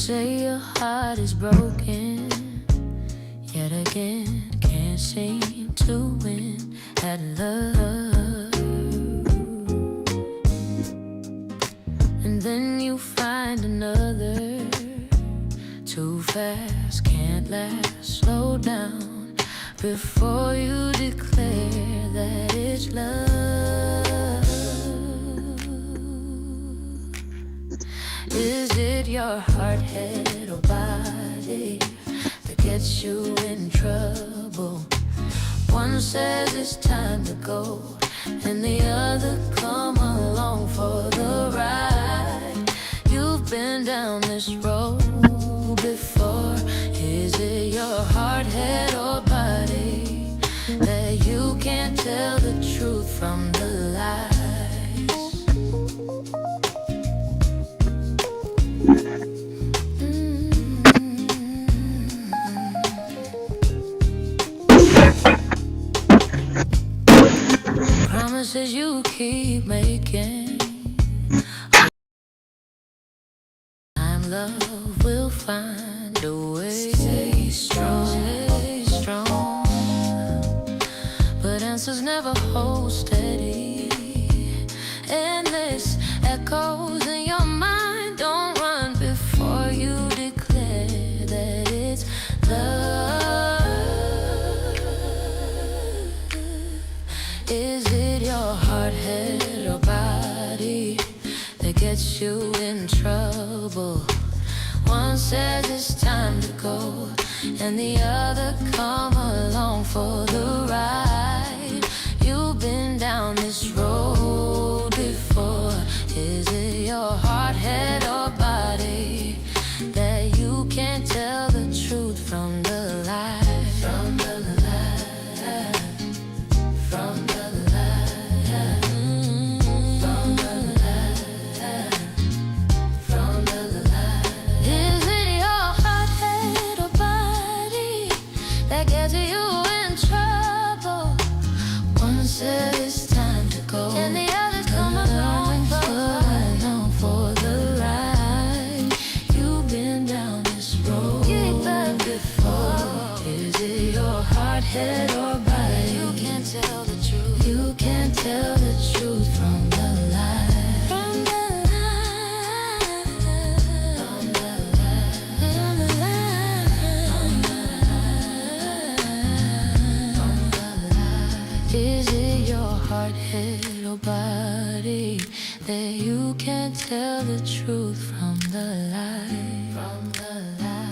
say your heart is broken, yet again can't seem to win at love. And then you find another, too fast, can't last, slow down before you declare that it's love. Is it your heart, head, or body that gets you in trouble? One says it's time to go, and the other come along for the ride. You've been down this road before. Is it your heart, head, or body that you can't tell the truth from the lies? Promises you keep making, time love will find a way. Stay strong, stay strong, but answers never hold steady. Endless echoes in your mind. Don't run before you declare that it's love. Is it your heart, head, or body that gets you in trouble? One says it's time to go, and the other come along for the ride. You've been down this road before. Is it your heart, head, or body that you can't tell the truth from the lie? From the lie, from the lie, from the lie, from the lie. Is it your heart, head, or body that gets you in trouble? One says it's time to go, and the others come along for the ride. You've been down this road before. Is it your heart, head, or body? You can't tell the truth. You can't tell the truth from the lie. From the lie. From the lie. From the lie. From the lie. Is it your heart, head, or body that you can't tell the truth from the lie? From the lie.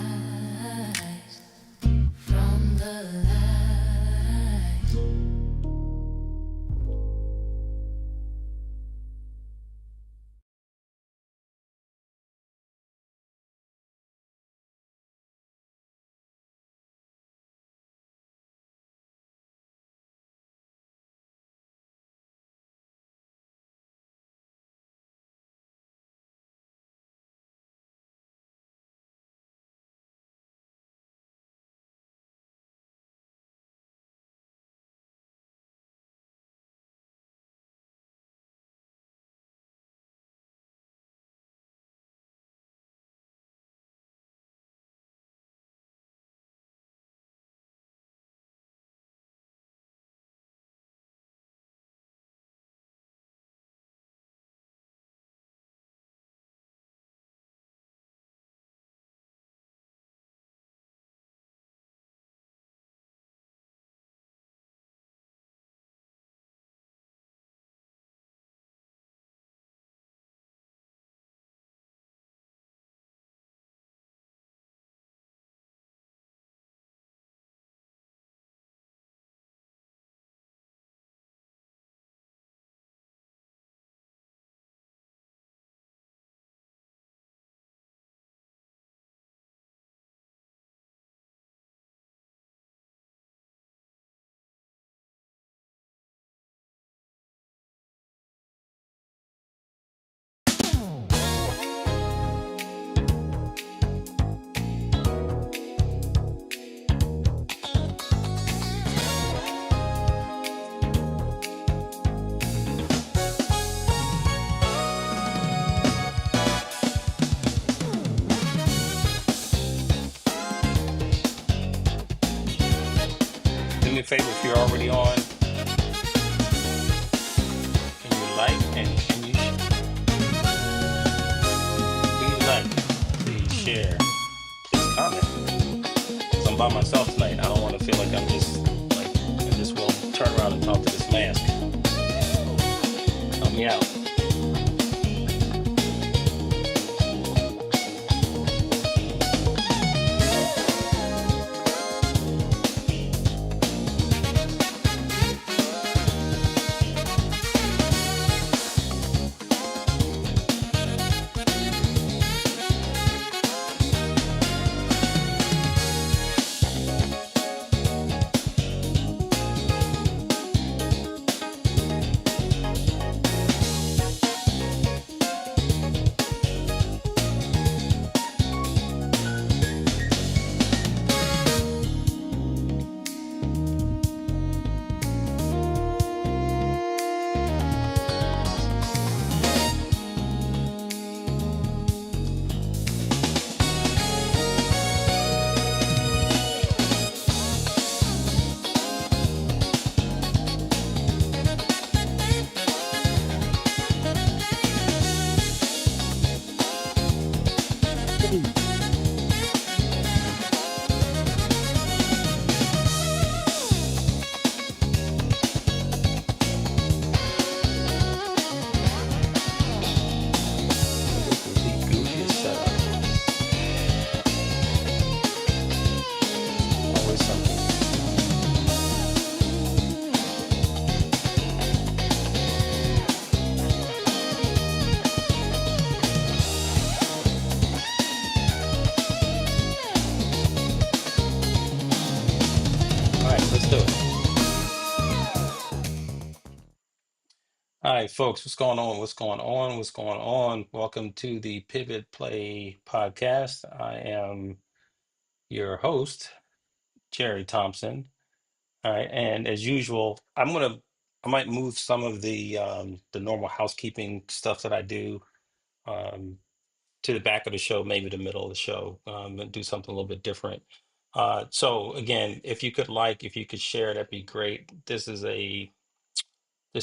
me a favor if you're already on, can you like and can you please like, please share, please comment? Because I'm by myself tonight. I don't want to feel like I'm just like I just will turn around and talk to this mask. So help me out. Well, this is the goofiest setup. Always something. All right, let's do it. All right, folks, what's going on? What's going on? What's going on? Welcome to the Pivot Play podcast. I am your host, Jerry Thompson. All right, and as usual, I might move some of the normal housekeeping stuff that I do um to the back of the show, maybe the middle of the show, and do something a little bit different. So again, if you could share, that'd be great. This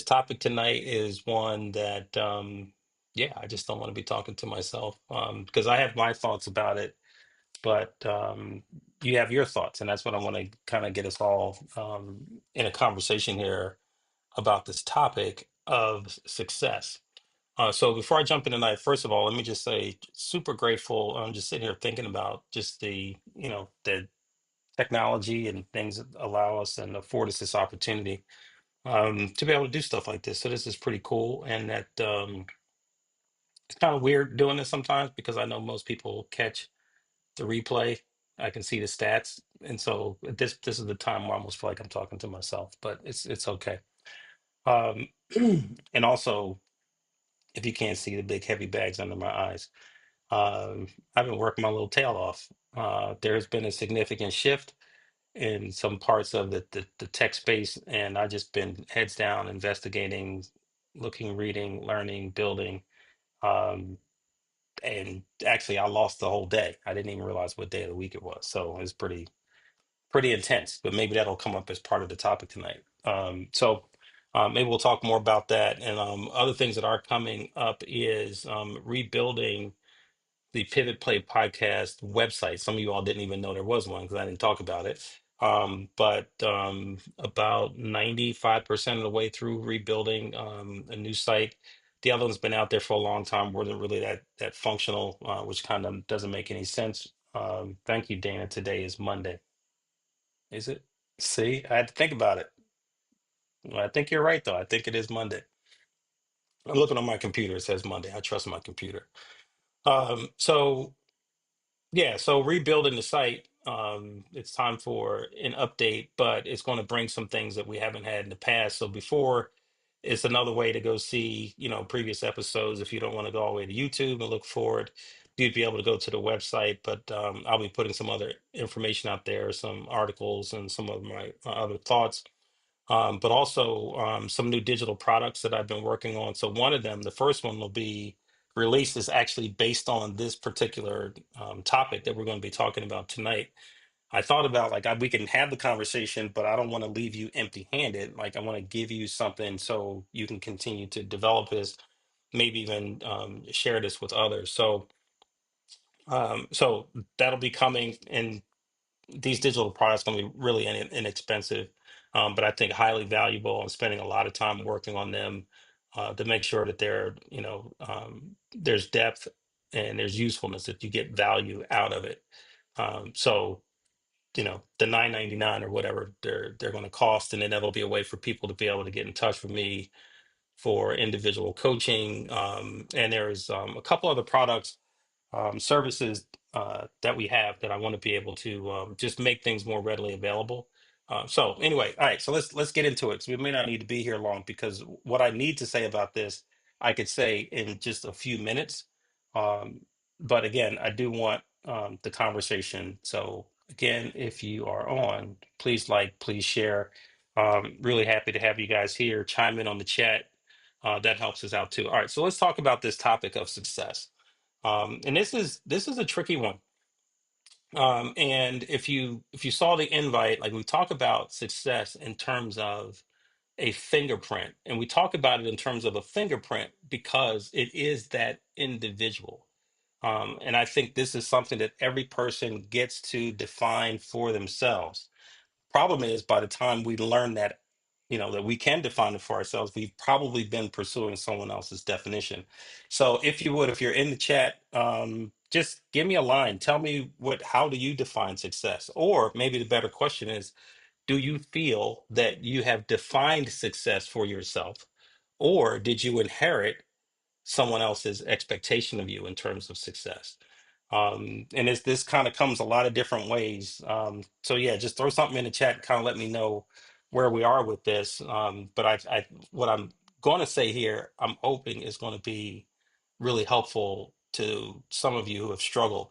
topic tonight is one that yeah, I just don't want to be talking to myself because I have my thoughts about it, but you have your thoughts, and that's what I want to kind of get us all in a conversation here about this topic of success. So before I jump in tonight, first of all, let me just say super grateful. I'm just sitting here thinking about just the technology and things that allow us and afford us this opportunity to be able to do stuff like this. So this is pretty cool, and that it's kind of weird doing this sometimes because I know most people catch the replay. I can see the stats, and so this is the time where I almost feel like I'm talking to myself, but it's okay. Um, and also, if you can't see the big heavy bags under my eyes, I've been working my little tail off. There's been a significant shift in some parts of the tech space, and I've just been heads down investigating, looking, reading, learning, building. Um, and actually, I lost the whole day. I didn't even realize what day of the week it was, so it was pretty intense. But maybe that'll come up as part of the topic tonight. Maybe we'll talk more about that. And other things that are coming up is rebuilding the Pivot Play podcast website. Some of you all didn't even know there was one because I didn't talk about it. But about 95% of the way through rebuilding a new site. The other one's been out there for a long time, wasn't really that functional, which kind of doesn't make any sense. Thank you, Dana. Today is Monday. Is it? See, I had to think about it. Well, I think you're right, though. I think it is Monday. I'm looking on my computer. It says Monday. I trust my computer. So yeah, so rebuilding the site, it's time for an update, but it's going to bring some things that we haven't had in the past. So before, it's another way to go see, previous episodes. If you don't want to go all the way to YouTube and look forward, you'd be able to go to the website. But I'll be putting some other information out there, some articles and some of my other thoughts, but also some new digital products that I've been working on. So one of them, the first one will be released, is actually based on this particular topic that we're going to be talking about tonight. I thought about like we can have the conversation, but I don't want to leave you empty-handed. Like I want to give you something so you can continue to develop this, maybe even share this with others. So that'll be coming, and these digital products going to be really inexpensive, but I think highly valuable, and spending a lot of time working on them to make sure that there's depth and there's usefulness, that you get value out of it. So the 9.99 or whatever they're going to cost, and then that'll be a way for people to be able to get in touch with me for individual coaching. And there's a couple other products, services that we have that I want to be able to just make things more readily available. So anyway, all right, so let's get into it, because we may not need to be here long, because what I need to say about this, I could say in just a few minutes. Um, but again, I do want the conversation. So again, if you are on, please like, please share. Really happy to have you guys here. Chime in on the chat. That helps us out too. All right, so let's talk about this topic of success. And this is a tricky one. And if you saw the invite, like we talk about success in terms of a fingerprint, and we talk about it in terms of a fingerprint because it is that individual. And I think this is something that every person gets to define for themselves. Problem is, by the time we learn that, that we can define it for ourselves, we've probably been pursuing someone else's definition. So if you would, if you're in the chat, just give me a line. Tell me how do you define success? Or maybe the better question is, do you feel that you have defined success for yourself? Or did you inherit someone else's expectation of you in terms of success? And this kind of comes a lot of different ways. So yeah, just throw something in the chat, kind of let me know where we are with this. But what I'm going to say here, I'm hoping is going to be really helpful to some of you who have struggled,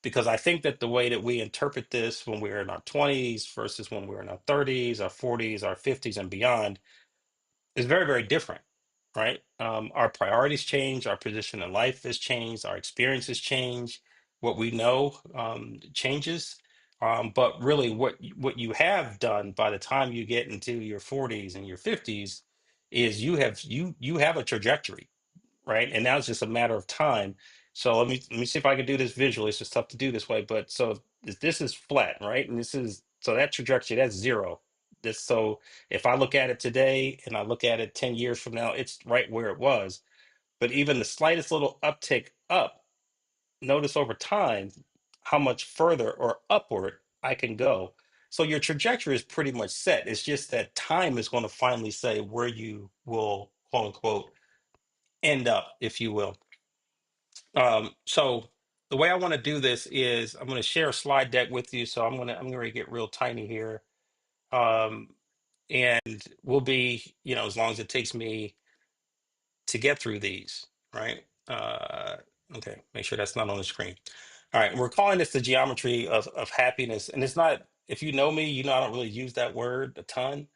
because I think that the way that we interpret this when we're in our 20s versus when we're in our 30s, our 40s, our 50s, and beyond is very, very different, right? Our priorities change, our position in life has changed, our experiences change, what we know changes. But really, what you have done by the time you get into your 40s and your 50s is you have a trajectory, right? And now it's just a matter of time. So let me see if I can do this visually. It's just tough to do this way, but so this is flat, right? And this is so that trajectory, that's zero. This so if I look at it today and I look at it 10 years from now, it's right where it was. But even the slightest little uptick up, notice over time how much further or upward I can go. So your trajectory is pretty much set. It's just that time is going to finally say where you will, quote unquote, end up, if you will. So the way I want to do this is I'm going to share a slide deck with you. So I'm going to get real tiny here. Um, and we'll be, as long as it takes me to get through these, right? Okay, make sure that's not on the screen. All right, we're calling this the geometry of happiness. And it's not, if you know me, I don't really use that word a ton.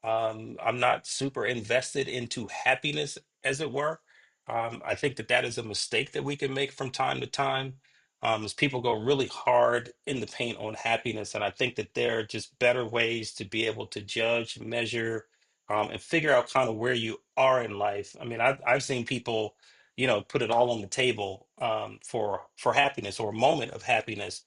I'm not super invested into happiness, as it were. I think that is a mistake that we can make from time to time, as people go really hard in the paint on happiness. And I think that there are just better ways to be able to judge, measure, and figure out kind of where you are in life. I mean, I've seen people, put it all on the table for happiness or a moment of happiness,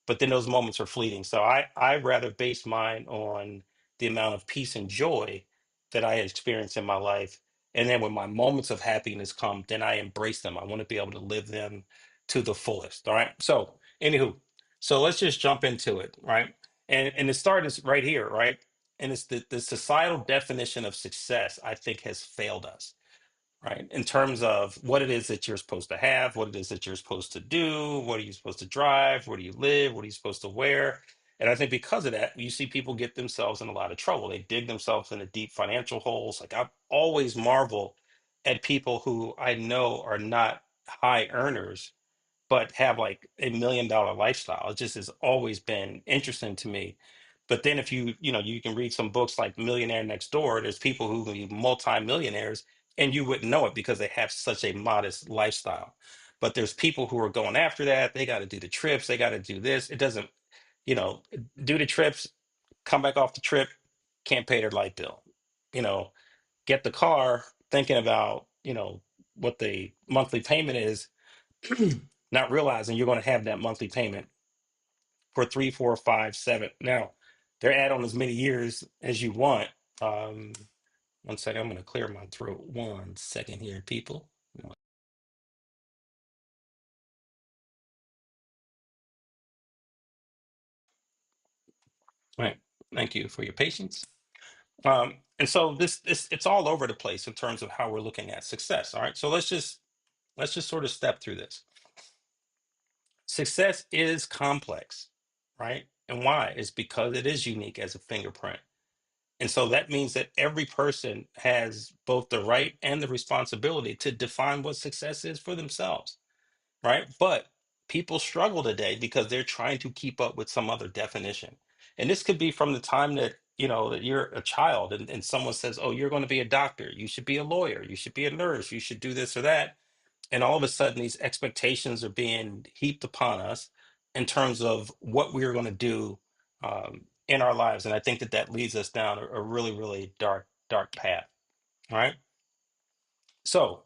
but then those moments are fleeting. So I rather base mine on the amount of peace and joy that I experience in my life. And then when my moments of happiness come, then I embrace them. I want to be able to live them to the fullest. All right. So, anywho, so let's just jump into it. Right. And the start is right here. Right. And it's the societal definition of success, I think, has failed us, right? In terms of what it is that you're supposed to have, what it is that you're supposed to do, what are you supposed to drive, where do you live, what are you supposed to wear? And I think because of that, you see people get themselves in a lot of trouble. They dig themselves into deep financial holes. Like I always marvel at people who I know are not high earners but have like $1 million lifestyle. It just has always been interesting to me. But then if you can read some books like Millionaire Next Door, there's people who can be multimillionaires and you wouldn't know it because they have such a modest lifestyle. But there's people who are going after that. They got to do the trips, they got to do this. It doesn't, you know, do the trips, come back off the trip, can't pay their light bill. You know, get the car thinking about, what the monthly payment is, not realizing you're going to have that monthly payment for 3, 4, 5, 7. Now, they're add on as many years as you want. Um, one second, I'm going to clear my throat. 1 second here, people. All right. Thank you for your patience. And so this it's all over the place in terms of how we're looking at success. All right. So let's just sort of step through this. Success is complex, right? And why? It's because it is unique as a fingerprint. And so that means that every person has both the right and the responsibility to define what success is for themselves, right? But people struggle today because they're trying to keep up with some other definition. And this could be from the time that, that you're a child and someone says, oh, you're going to be a doctor, you should be a lawyer, you should be a nurse, you should do this or that. And all of a sudden, these expectations are being heaped upon us in terms of what we are going to do in our lives. And I think that that leads us down a really, really dark, dark path. All right. So,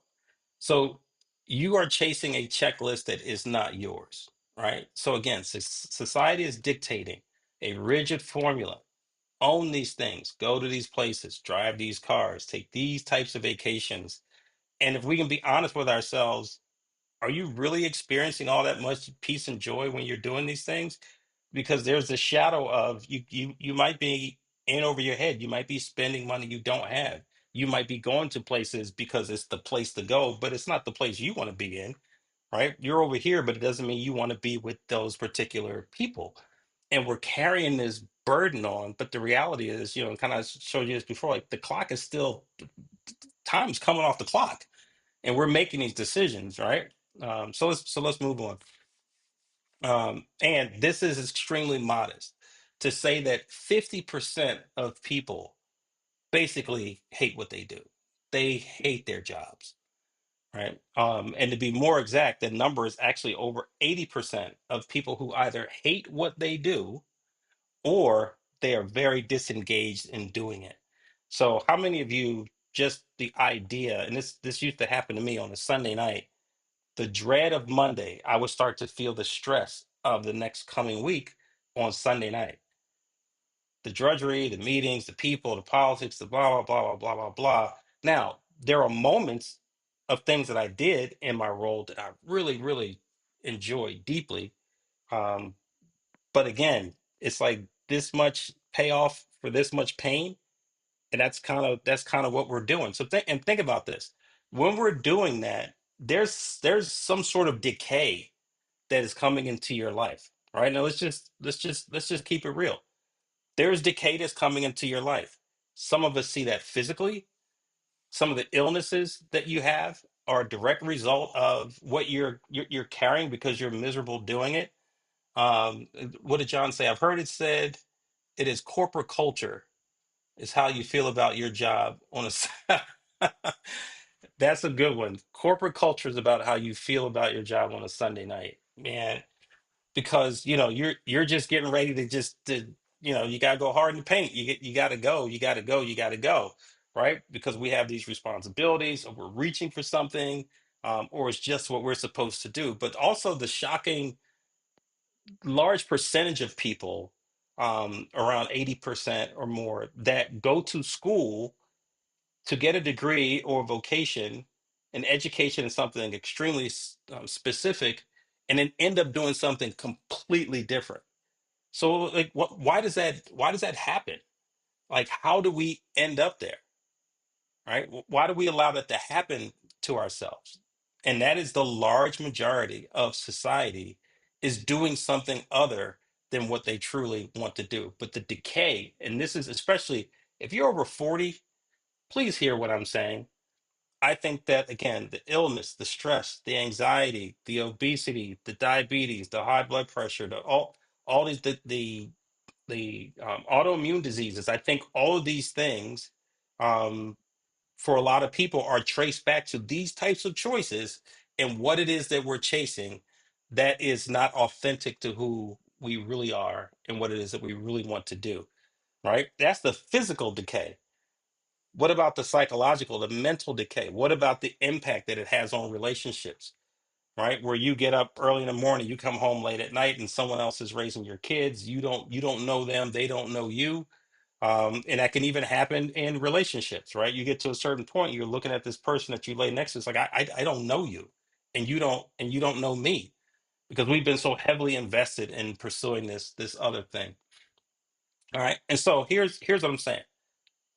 so you are chasing a checklist that is not yours. Right. So again, society is dictating a rigid formula. Own these things, go to these places, drive these cars, take these types of vacations. And if we can be honest with ourselves, are you really experiencing all that much peace and joy when you're doing these things? Because there's a shadow of you might be in over your head. You might be spending money you don't have. You might be going to places because it's the place to go, but it's not the place you want to be in, right? You're over here, but it doesn't mean you want to be with those particular people. And we're carrying this burden on, but the reality is, kind of showed you this before, like the clock is still time's coming off the clock and we're making these decisions, right? So let's move on. And this is extremely modest to say that 50% of people basically hate what they do. They hate their jobs, right? And to be more exact, the number is actually over 80% of people who either hate what they do or they are very disengaged in doing it. So, how many of you just the idea, and this used to happen to me on a Sunday night, the dread of Monday, I would start to feel the stress of the next coming week on Sunday night. The drudgery, the meetings, the people, the politics, the blah, blah, blah, blah, blah, blah, blah. Now, there are moments of things that I did in my role that I really, really enjoyed deeply. Um, but again, it's like this much payoff for this much pain. And that's kind of what we're doing. So think about this. When we're doing that, there's some sort of decay that is coming into your life. All right. Now let's just keep it real. There's decay that's coming into your life. Some of us see that physically. Some of the illnesses that you have are a direct result of what you're carrying because you're miserable doing it. What did John say? I've heard it said it is corporate culture is how you feel about your job on a that's a good one. Corporate culture is about how you feel about your job on a Sunday night, man. Because you're just getting ready to you gotta go hard in the paint. You gotta go, you gotta go, you gotta go, right? Because we have these responsibilities, or we're reaching for something, or it's just what we're supposed to do. But also the shocking large percentage of people, around 80% or more, that go to school to get a degree or vocation, an education in something extremely specific, and then end up doing something completely different. So, like, why does that happen? Like, how do we end up there? Right? Why do we allow that to happen to ourselves? And that is the large majority of society is doing something other than what they truly want to do. But the decay, and this is especially if you're over 40, please hear what I'm saying. I think that again, the illness, the stress, the anxiety, the obesity, the diabetes, the high blood pressure, all these the autoimmune diseases. I think all of these things, um, for a lot of people, are traced back to these types of choices and what it is that we're chasing that is not authentic to who we really are and what it is that we really want to do, right? That's the physical decay. What about the psychological, the mental decay? What about the impact that it has on relationships, right? Where you get up early in the morning, you come home late at night, and someone else is raising your kids. You don't know them, they don't know you. And that can even happen in relationships, right? You get to a certain point, you're looking at this person that you lay next to. It's like I don't know you, and you don't know me because we've been so heavily invested in pursuing this other thing. All right, and so here's what I'm saying.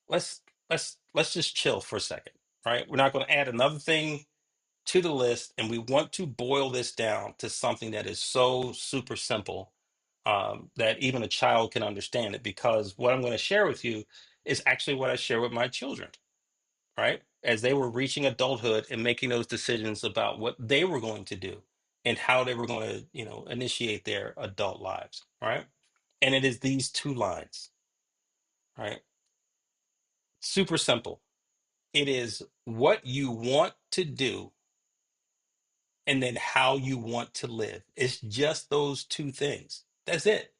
Let's let's just chill for a second, right? We're not going to add another thing to the list, and we want to boil this down to something that is so super simple, that even a child can understand it. Because what I'm going to share with you is actually what I share with my children, right? As they were reaching adulthood and making those decisions about what they were going to do and how they were going to, initiate their adult lives, right? And it is these two lines, right? Super simple. It is what you want to do and then how you want to live. It's just those two things. That's it,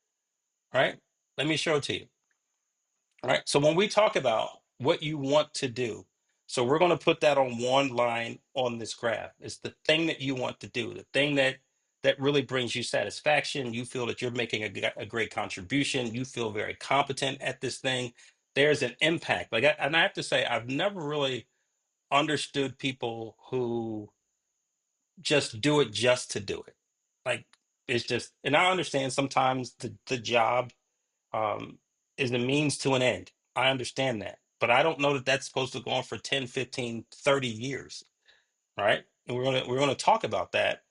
right? Let me show it to you. All right. So when we talk about what you want to do, so we're going to put that on one line on this graph. It's the thing that you want to do, the thing that really brings you satisfaction. You feel that you're making a great contribution. You feel very competent at this thing. There's an impact. And I have to say, I've never really understood people who just do it just to do it. Like it's just, and I understand sometimes the job um, is the means to an end. I understand that, but I don't know that that's supposed to go on for 10, 15, 30 years, right? And we're gonna talk about that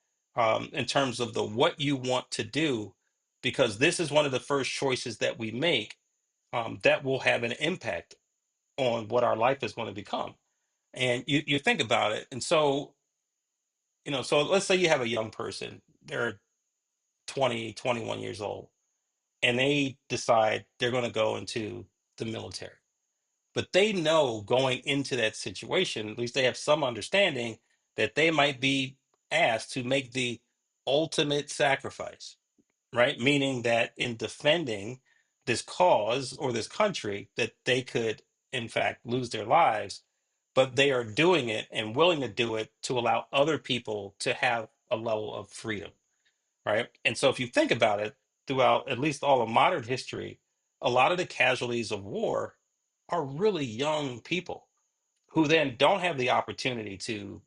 in terms of the what you want to do, because this is one of the first choices that we make that will have an impact on what our life is going to become. And you think about it, and so so let's say you have a young person, they're 20, 21 years old, and they decide they're going to go into the military. But they know going into that situation, at least they have some understanding that they might be asked to make the ultimate sacrifice, right? Meaning that in defending this cause or this country, that they could, in fact, lose their lives, but they are doing it and willing to do it to allow other people to have a level of freedom, right? And so if you think about it, throughout at least all of modern history, a lot of the casualties of war are really young people who then don't have the opportunity to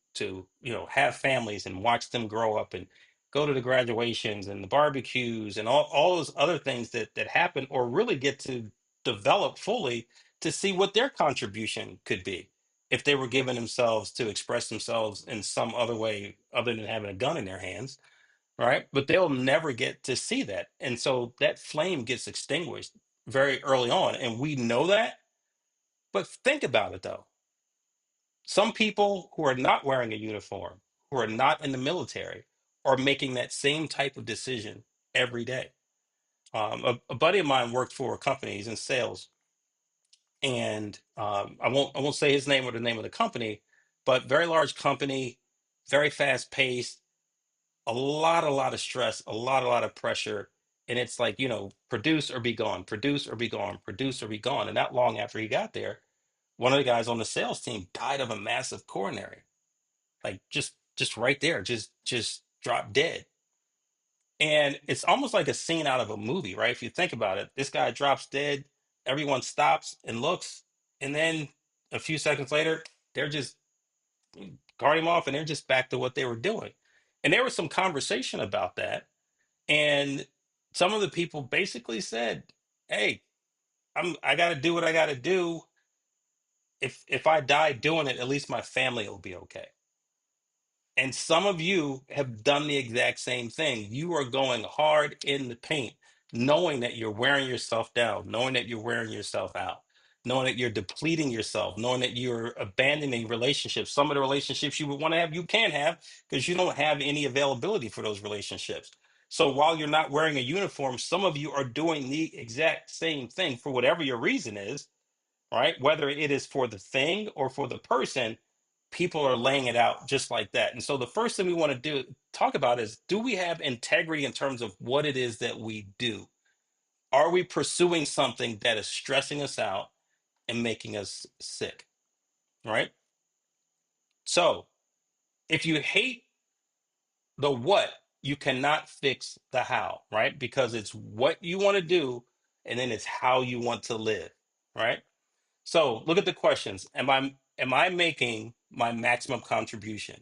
have families and watch them grow up and go to the graduations and the barbecues and all those other things that happen, or really get to develop fully to see what their contribution could be if they were given themselves to express themselves in some other way other than having a gun in their hands, right? But they'll never get to see that. And so that flame gets extinguished very early on. And we know that. But think about it though. Some people who are not wearing a uniform, who are not in the military, are making that same type of decision every day. A buddy of mine worked for a company, he's in sales, and I won't say his name or the name of the company, but very large company, very fast paced, a lot of stress, a lot of pressure. And it's like, produce or be gone, produce or be gone, produce or be gone. And not long after he got there, one of the guys on the sales team died of a massive coronary, like just right there, just dropped dead. And it's almost like a scene out of a movie, right? If you think about it, this guy drops dead, everyone stops and looks, and then a few seconds later, they're just cart him off and they're just back to what they were doing. And there was some conversation about that. And some of the people basically said, "Hey, I got to do what I got to do. If I die doing it, at least my family will be okay." And some of you have done the exact same thing. You are going hard in the paint, knowing that you're wearing yourself down, knowing that you're wearing yourself out, knowing that you're depleting yourself, knowing that you're abandoning relationships. Some of the relationships you would want to have, you can't have because you don't have any availability for those relationships. So while you're not wearing a uniform, some of you are doing the exact same thing for whatever your reason is, right? Whether it is for the thing or for the person, people are laying it out just like that. And so the first thing we want to talk about is, do we have integrity in terms of what it is that we do? Are we pursuing something that is stressing us out and making us sick? Right? So if you hate the what, you cannot fix the how, right? Because it's what you want to do and then it's how you want to live, right? So look at the questions. Am I making my maximum contribution?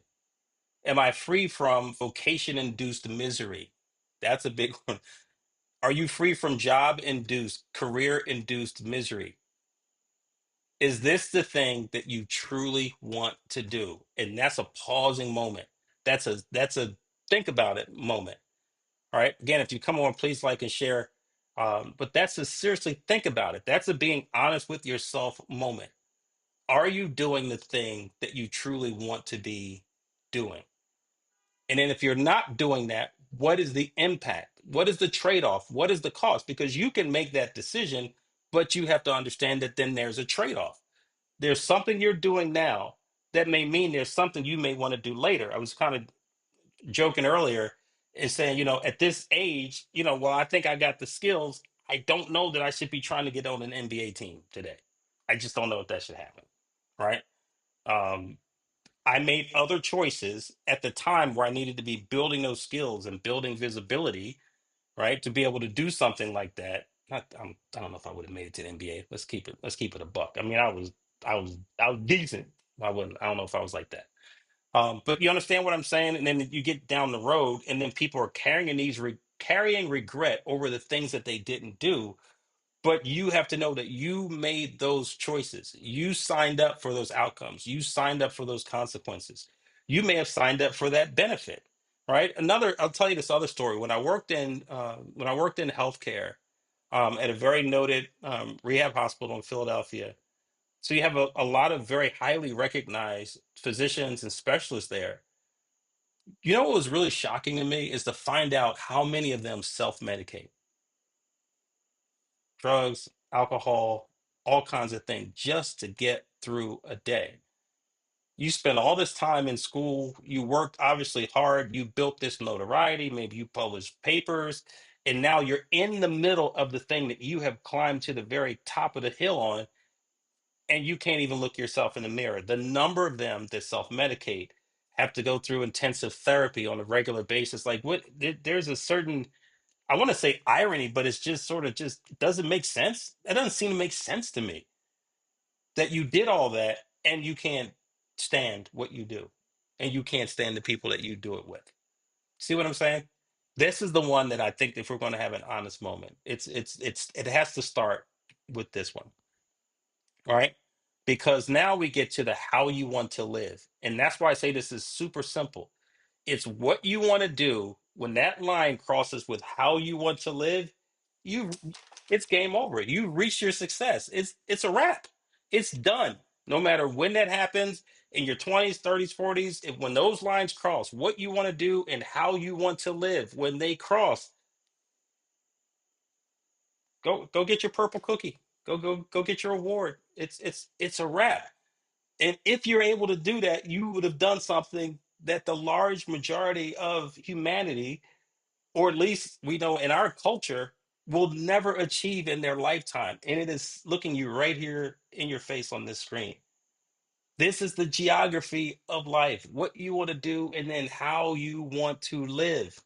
Am I free from vocation induced misery? That's a big one. Are you free from job induced, career induced misery? Is this the thing that you truly want to do? And that's a pausing moment. That's a think about it moment. All right. Again, if you come on, please like and share. But that's a seriously think about it. That's a being honest with yourself moment. Are you doing the thing that you truly want to be doing? And then if you're not doing that, what is the impact? What is the trade-off? What is the cost? Because you can make that decision, but you have to understand that then there's a trade-off. There's something you're doing now that may mean there's something you may want to do later. I was kind of joking earlier and saying, at this age, well, I think I got the skills. I don't know that I should be trying to get on an NBA team today. I just don't know if that should happen. Right. Um, I made other choices at the time where I needed to be building those skills and building visibility, right, to be able to do something like that. Not, I don't know if I would have made it to the NBA. Let's keep it a buck. I mean, I was decent. I don't know if I was like that. But you understand what I'm saying? And then you get down the road, and then people are carrying regret over the things that they didn't do. But you have to know that you made those choices. You signed up for those outcomes. You signed up for those consequences. You may have signed up for that benefit, right? I'll tell you this other story. When I worked in healthcare, at a very noted rehab hospital in Philadelphia. So you have a lot of very highly recognized physicians and specialists there. What was really shocking to me is to find out how many of them self-medicate, drugs, alcohol, all kinds of things just to get through a day. You spent all this time in school, you worked obviously hard, you built this notoriety, maybe you published papers, and now you're in the middle of the thing that you have climbed to the very top of the hill on, and you can't even look yourself in the mirror. The number of them that self-medicate have to go through intensive therapy on a regular basis. Like there's a certain, I want to say irony, but it's just sort of just it doesn't make sense. It doesn't seem to make sense to me that you did all that and you can't stand what you do, and you can't stand the people that you do it with. See what I'm saying? This is the one that I think if we're going to have an honest moment, it has to start with this one. All right. Because now we get to the how you want to live. And that's why I say this is super simple. It's what you want to do. When that line crosses with how you want to live, you it's game over. You reach your success. It's a wrap. It's done. No matter when that happens in your 20s, 30s, 40s, when those lines cross, what you want to do and how you want to live, when they cross, go get your purple cookie. Go get your award. It's a wrap. And if you're able to do that, you would have done something that the large majority of humanity, or at least we know in our culture, will never achieve in their lifetime. And it is looking you right here in your face on this screen. This is the geography of life, what you want to do, and then how you want to live.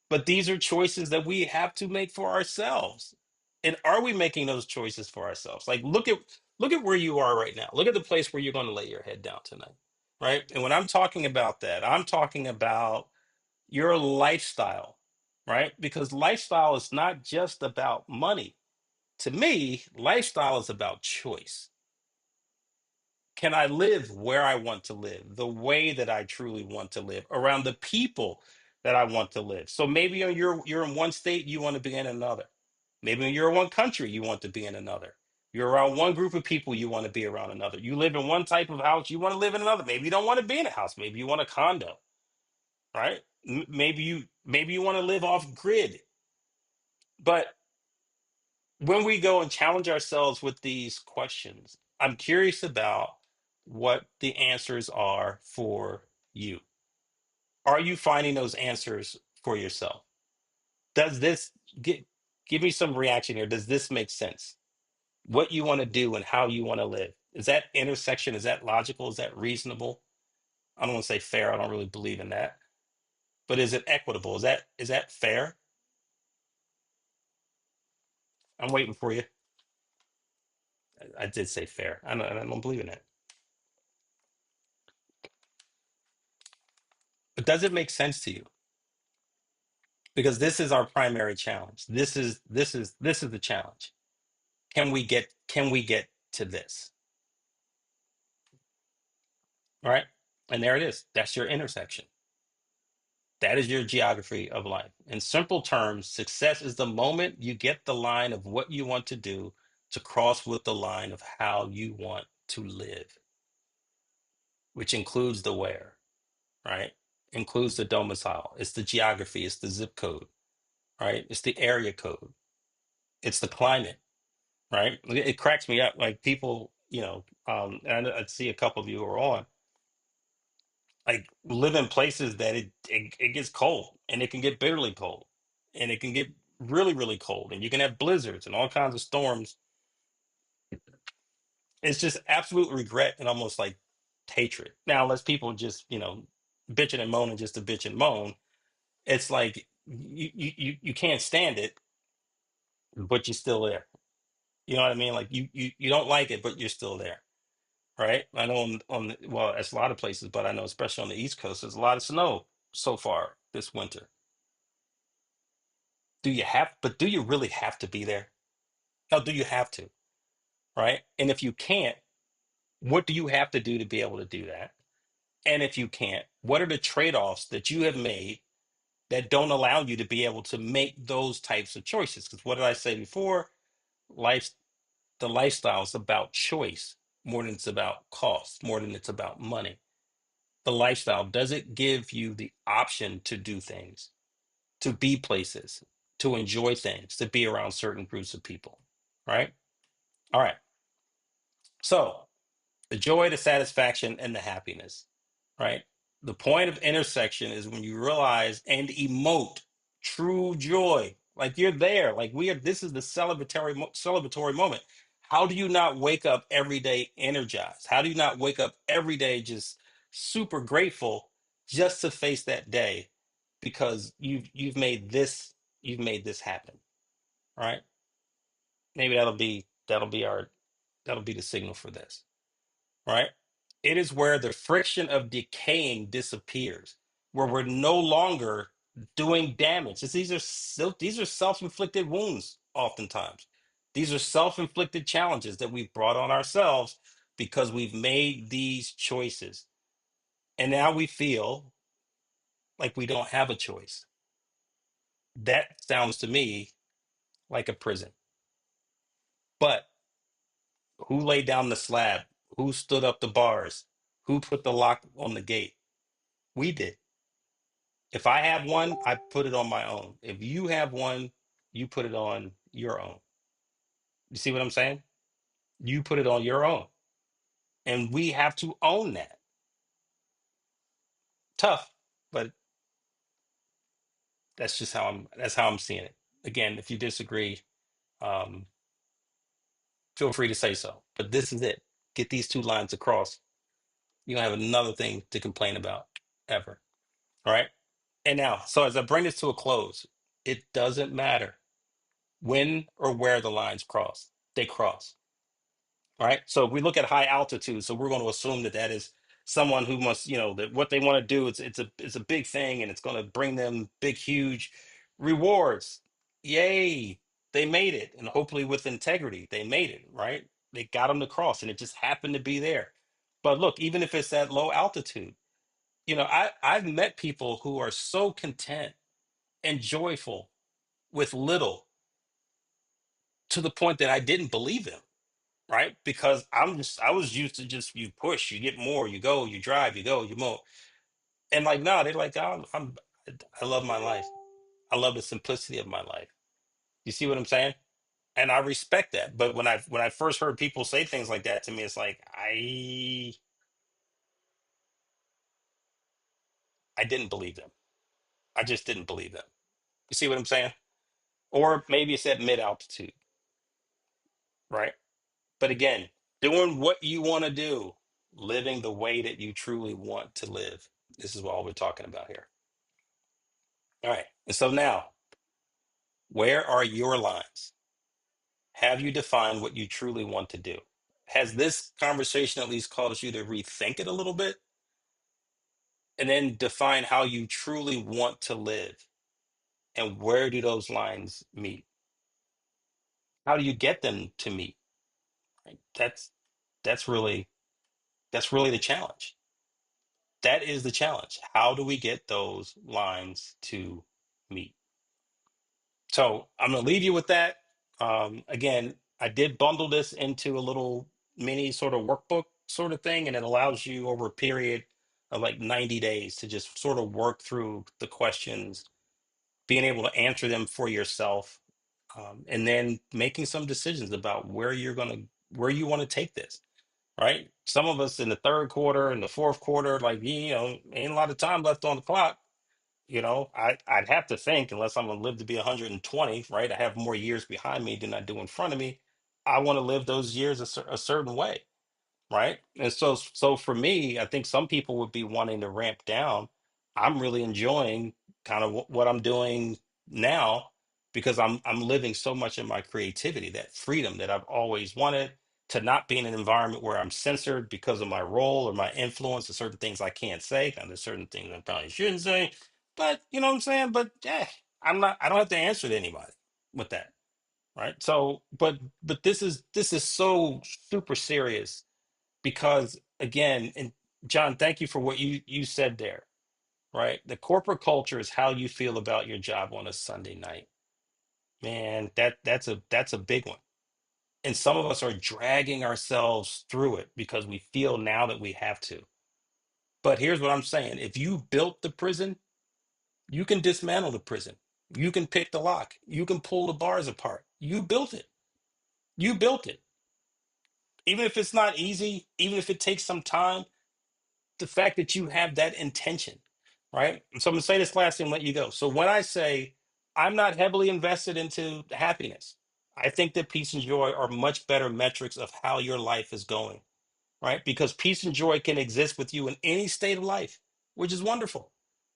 But these are choices that we have to make for ourselves. And are we making those choices for ourselves? Like look at where you are right now. Look at the place where you're going to lay your head down tonight. Right? And when I'm talking about that, I'm talking about your lifestyle, right? Because lifestyle is not just about money. To me, lifestyle is about choice. Can I live where I want to live, the way that I truly want to live, around the people that I want to live? So maybe you're in one state, you want to be in another. Maybe you're in one country, you want to be in another. You're around one group of people, you want to be around another. You live in one type of house, you want to live in another. Maybe you don't want to be in a house, maybe you want a condo, right? Maybe you want to live off grid. But when we go and challenge ourselves with these questions, I'm curious about what the answers are for you. Are you finding those answers for yourself? Does this get give me some reaction here? Does this make sense? What you want to do and how you want to live. Is that intersection? Is that logical? Is that reasonable? I don't want to say fair. I don't really believe in that. But is it equitable? Is that fair? I'm waiting for you. I did say fair. I don't believe in it. But does it make sense to you? Because this is our primary challenge. This is the challenge. Can we get to this? Right? And there it is. That's your intersection. That is your geography of life. In simple terms, success is the moment you get the line of what you want to do to cross with the line of how you want to live, which includes the where, right? Includes the domicile. It's the geography, it's the zip code, right? It's the area code, it's the climate, right? It cracks me up. Like people, and I see a couple of you who are on, like live in places that it gets cold and it can get bitterly cold and it can get really, really cold and you can have blizzards and all kinds of storms. It's just absolute regret and almost like hatred. Now, unless people just, bitching and moaning just to bitch and moan, it's like you can't stand it, but you're still there. You know what I mean? Like you don't like it, but you're still there. Right? I know well, it's a lot of places, but I know especially on the East Coast, there's a lot of snow so far this winter. Do you really have to be there? No, do you have to? Right? And if you can't, what do you have to do to be able to do that? And if you can't, what are the trade-offs that you have made that don't allow you to be able to make those types of choices? Because what did I say before? Life, the lifestyle is about choice more than it's about cost, more than it's about money. The lifestyle, does it give you the option to do things, to be places, to enjoy things, to be around certain groups of people? Right? All right. So the joy, the satisfaction, and the happiness, right? The point of intersection is when you realize and emote true joy. Like you're there. Like this is the celebratory moment. How do you not wake up every day energized? How do you not wake up every day just super grateful just to face that day because you've made this happen, right? Maybe that'll be the signal for this, right? It is where the friction of decaying disappears, where we're no longer doing damage. These are self-inflicted wounds oftentimes. These are self-inflicted challenges that we've brought on ourselves because we've made these choices. And now we feel like we don't have a choice. That sounds to me like a prison. But who laid down the slab? Who stood up the bars? Who put the lock on the gate? We did. If I have one, I put it on my own. If you have one, you put it on your own. You see what I'm saying? You put it on your own. And we have to own that. Tough, but that's how I'm seeing it. Again, if you disagree, um, feel free to say so. But this is it. Get these two lines across. You don't have another thing to complain about ever. All right. And now, so as I bring this to a close, it doesn't matter when or where the lines cross. They cross. All right. So if we look at high altitude, so we're going to assume that that is someone who must, that what they want to do, it's a big thing and it's going to bring them big, huge rewards. Yay. They made it. And hopefully with integrity, they made it, right? They got them to cross and it just happened to be there. But look, even if it's at low altitude, I've met people who are so content and joyful with little to the point that I didn't believe them, right? Because I was used to just you push, you get more, you go, you drive, you go, you more, and like no, they're like I love my life. I love the simplicity of my life. You see what I'm saying? And I respect that. But when I first heard people say things like that to me, it's like I didn't believe them. I just didn't believe them. You see what I'm saying? Or maybe it's at mid altitude, right? But again, doing what you want to do, living the way that you truly want to live. This is all we're talking about here. All right. And so now, where are your lines? Have you defined what you truly want to do? Has this conversation at least caused you to rethink it a little bit and then define how you truly want to live? And where do those lines meet? How do you get them to meet? Right? That's really the challenge. That is the challenge. How do we get those lines to meet? So I'm going to leave you with that. Again, I did bundle this into a little mini sort of workbook sort of thing, and it allows you over a period of like 90 days to just sort of work through the questions, being able to answer them for yourself, and then making some decisions about where you want to take this. Right? Some of us in the third quarter and the fourth quarter, like ain't a lot of time left on the clock. I'd have to think, unless I'm gonna live to be 120, right? I have more years behind me than I do in front of me. I want to live those years a certain way, right? And so for me, I think some people would be wanting to ramp down. I'm really enjoying kind of what I'm doing now because I'm living so much in my creativity, that freedom that I've always wanted, to not be in an environment where I'm censored because of my role or my influence. There's certain things I can't say, and there's certain things I probably shouldn't say. But you know what I'm saying? But yeah, I don't have to answer to anybody with that. Right. So, but this is so super serious because again, and John, thank you for what you said there, right? The corporate culture is how you feel about your job on a Sunday night. Man, that's a big one. And some of us are dragging ourselves through it because we feel now that we have to. But here's what I'm saying. If you built the prison, you can dismantle the prison. You can pick the lock. You can pull the bars apart. You built it. You built it. Even if it's not easy, even if it takes some time, the fact that you have that intention, right? So I'm gonna say this last thing and let you go. So when I say I'm not heavily invested into happiness, I think that peace and joy are much better metrics of how your life is going, right? Because peace and joy can exist with you in any state of life, which is wonderful,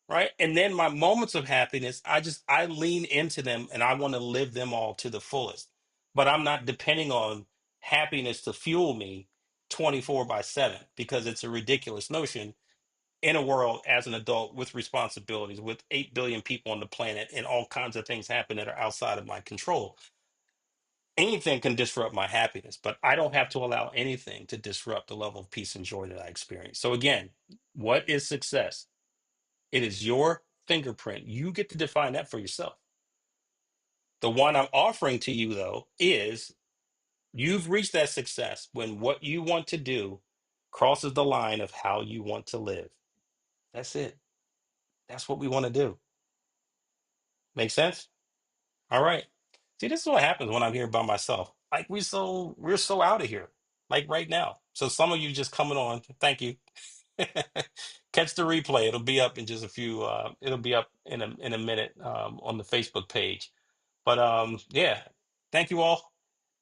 right? And then my moments of happiness, I lean into them and I want to live them all to the fullest. But I'm not depending on happiness to fuel me 24 by 7 because it's a ridiculous notion in a world as an adult with responsibilities, with 8 billion people on the planet and all kinds of things happen that are outside of my control. Anything can disrupt my happiness, but I don't have to allow anything to disrupt the level of peace and joy that I experience. So again, what is success? It is your fingerprint. You get to define that for yourself. The one I'm offering to you, though, is you've reached that success when what you want to do crosses the line of how you want to live. That's it. That's what we want to do. Make sense? All right. See, this is what happens when I'm here by myself. Like we're so out of here. Like right now. So some of you just coming on, thank you. Catch the replay. It'll be up in just a few it'll be up in a minute on the Facebook page. But yeah, thank you all.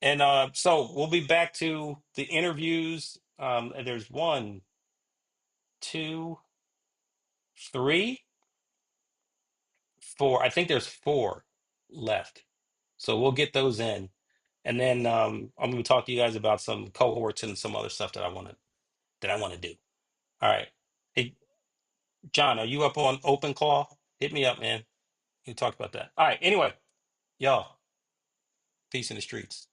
And so we'll be back to the interviews. And there's one, two, three, four. I think there's four left. So we'll get those in. And then I'm going to talk to you guys about some cohorts and some other stuff that I want to do. All right. Hey, John, are you up on Open Claw? Hit me up, man. You talk about that. All right. Anyway, y'all, peace in the streets.